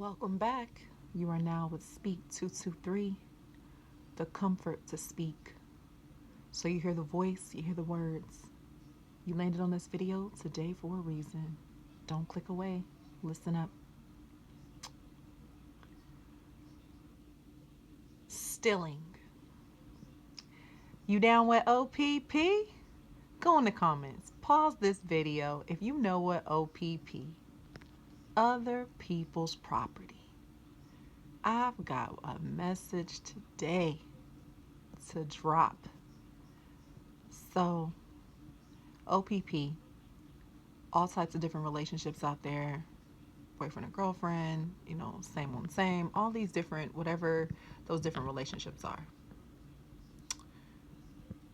Welcome back. You are now with Speak 223, the comfort to speak. So you hear the voice, you hear the words. You landed on this video today for a reason. Don't click away. Listen up. Stilling. You down with OPP? Go in the comments. Pause this video if you know what OPP. Other people's property. I've got a message today to drop. So, OPP, all types of different relationships out there, boyfriend and girlfriend, same on same, all these different, whatever those different relationships are.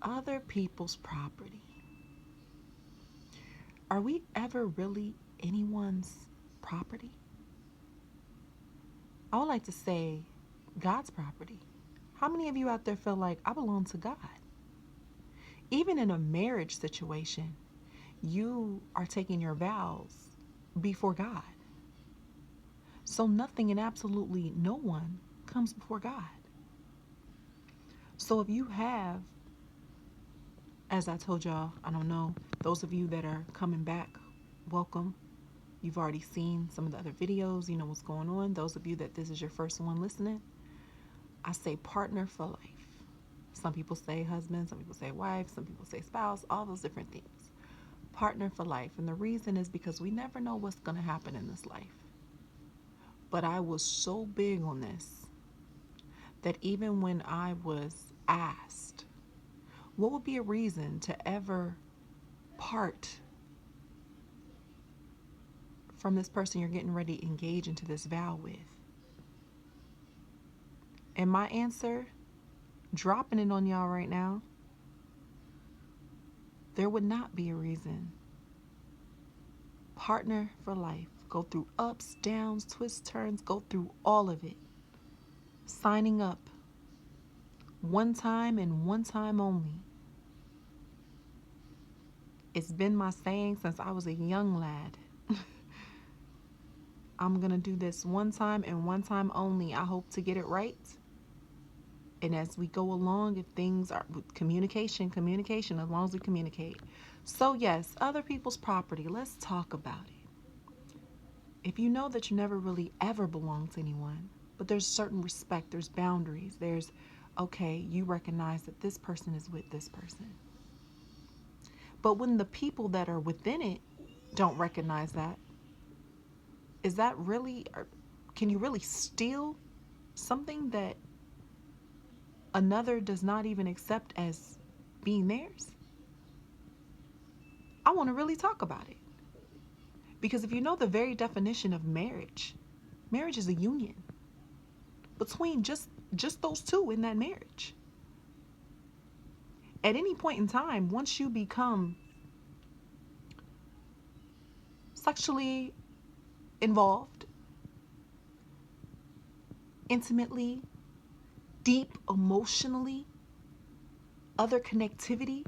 Other people's property. Are we ever really anyone's property? I would like to say God's property. How many of you out there feel like I belong to God? Even in a marriage situation, you are taking your vows before God. So nothing and absolutely no one comes before God. So if you have, as I told y'all, I don't know, those of you that are coming back, welcome. You've already seen some of the other videos, you know what's going on. Those of you that this is your first one listening, I say partner for life. Some people say husband, some people say wife, some people say spouse, all those different things. Partner for life. And the reason is because we never know what's going to happen in this life. But I was so big on this that even when I was asked, what would be a reason to ever part from this person you're getting ready to engage into this vow with? And my answer, dropping it on y'all right now, there would not be a reason. Partner for life. Go through ups, downs, twists, turns, go through all of it. Signing up. One time and one time only. It's been my saying since I was a young lad. I'm going to do this one time and one time only. I hope to get it right. And as we go along, if things are communication, as long as we communicate. So yes, other people's property. Let's talk about it. If you know that you never really ever belong to anyone, but there's certain respect, there's boundaries, there's, okay, you recognize that this person is with this person. But when the people that are within it don't recognize that, is that really, or can you really steal something that another does not even accept as being theirs? I want to really talk about it. Because if you know the very definition of marriage, marriage is a union between just those two in that marriage. At any point in time, once you become sexually involved, intimately, deep emotionally, other connectivity,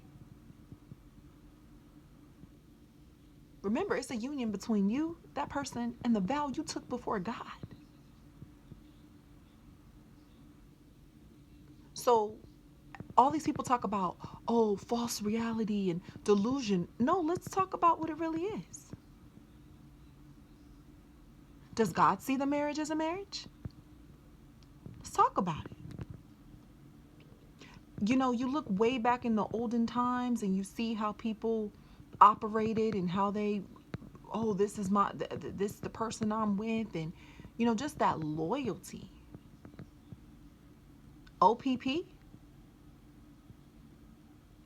remember, it's a union between you, that person, and the vow you took before God. So all these people talk about, oh, false reality and delusion. No, let's talk about what it really is. Does God see the marriage as a marriage? Let's talk about it. You look way back in the olden times and you see how people operated and how they, oh, this is the person I'm with, and just that loyalty. OPP,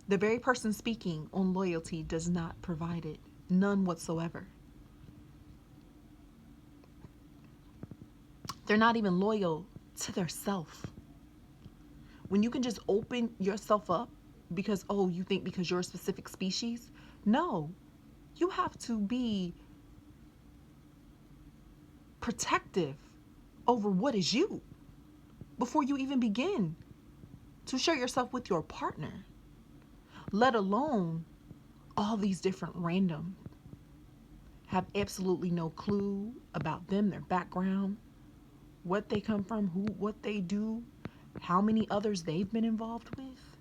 the very person speaking on loyalty does not provide it, none whatsoever. They're not even loyal to their self. When you can just open yourself up because, oh, you think because you're a specific species. No, you have to be protective over what is you before you even begin to share yourself with your partner, let alone all these different random, have absolutely no clue about them, their background, what they come from, what they do, how many others they've been involved with.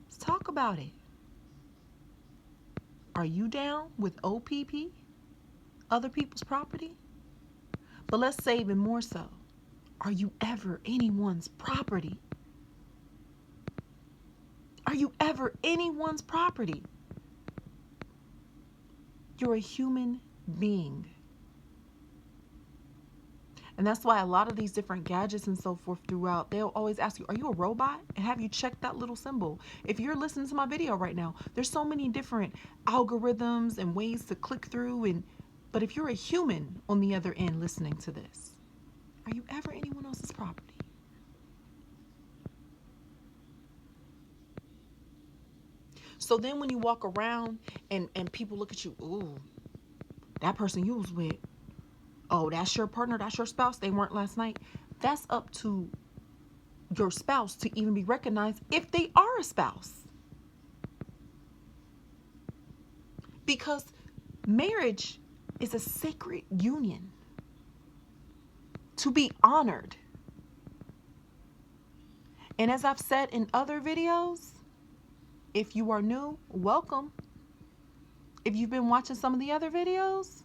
Let's talk about it. Are you down with OPP, other people's property? But let's say even more so. Are you ever anyone's property? Are you ever anyone's property? You're a human being. And that's why a lot of these different gadgets and so forth throughout, they'll always ask you, are you a robot? And have you checked that little symbol? If you're listening to my video right now, there's so many different algorithms and ways to click through. But if you're a human on the other end listening to this, are you ever anyone else's property? So then when you walk around and people look at you, ooh, that person you was with, oh, that's your partner, that's your spouse, they weren't last night. That's up to your spouse to even be recognized if they are a spouse. Because marriage is a sacred union to be honored. And as I've said in other videos, if you are new, welcome. If you've been watching some of the other videos,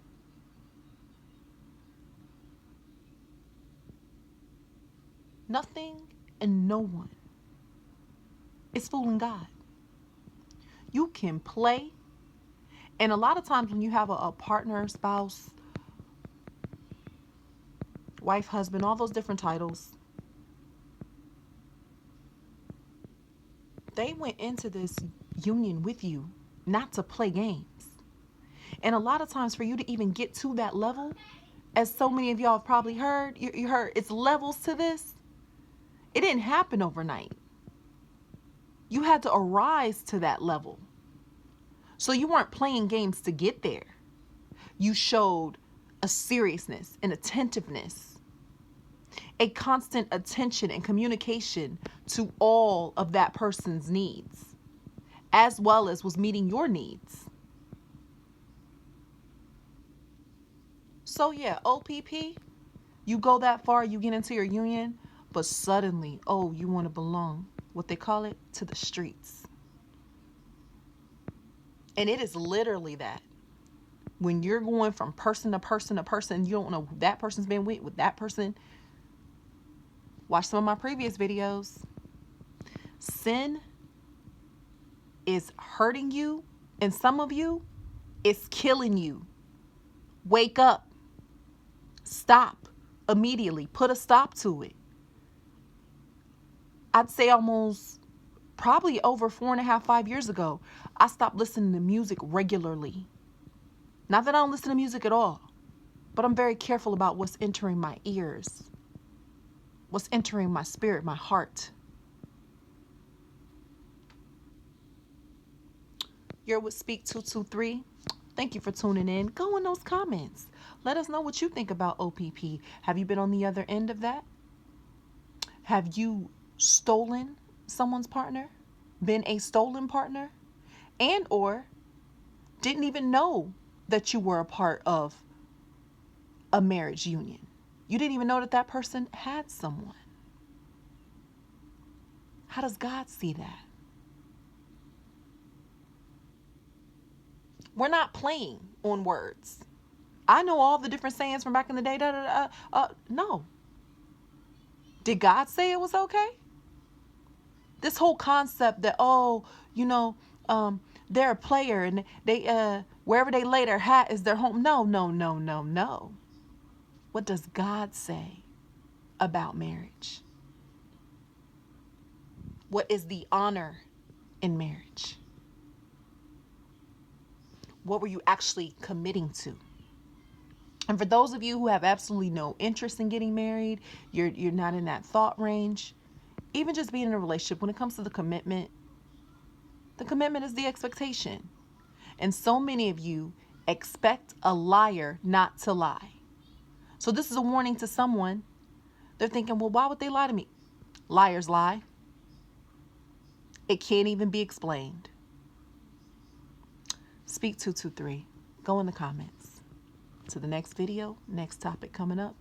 nothing and no one is fooling God. You can play. And a lot of times when you have a partner, spouse, wife, husband, all those different titles, they went into this union with you not to play games. And a lot of times for you to even get to that level, as so many of y'all have probably heard, you heard it's levels to this. It didn't happen overnight. You had to arise to that level. So you weren't playing games to get there. You showed a seriousness, an attentiveness, a constant attention and communication to all of that person's needs, as well as was meeting your needs. So yeah, OPP, you go that far, you get into your union, but suddenly, oh, you want to belong, what they call it, to the streets. And it is literally that. When you're going from person to person to person, you don't know who that person's been with that person. Watch some of my previous videos. Sin is hurting you, and some of you, it's killing you. Wake up. Stop immediately. Put a stop to it. I'd say almost probably over 4.5, 5 years ago, I stopped listening to music regularly. Not that I don't listen to music at all, but I'm very careful about what's entering my ears, what's entering my spirit, my heart. You're with Speak 223. Thank you for tuning in. Go in those comments. Let us know what you think about OPP. Have you been on the other end of that? Have you stolen someone's partner? Been a stolen partner? And or didn't even know that you were a part of a marriage union. You didn't even know that that person had someone. How does God see that? We're not playing on words. I know all the different sayings from back in the day. No. Did God say it was okay? This whole concept that, they're a player and they wherever they lay their hat is their home. No. What does God say about marriage? What is the honor in marriage? What were you actually committing to? And for those of you who have absolutely no interest in getting married, you're not in that thought range, even just being in a relationship, when it comes to the commitment is the expectation. And so many of you expect a liar not to lie. So this is a warning to someone. They're thinking, well, why would they lie to me? Liars lie. It can't even be explained. Speak 223. Go in the comments. To the next video, next topic coming up.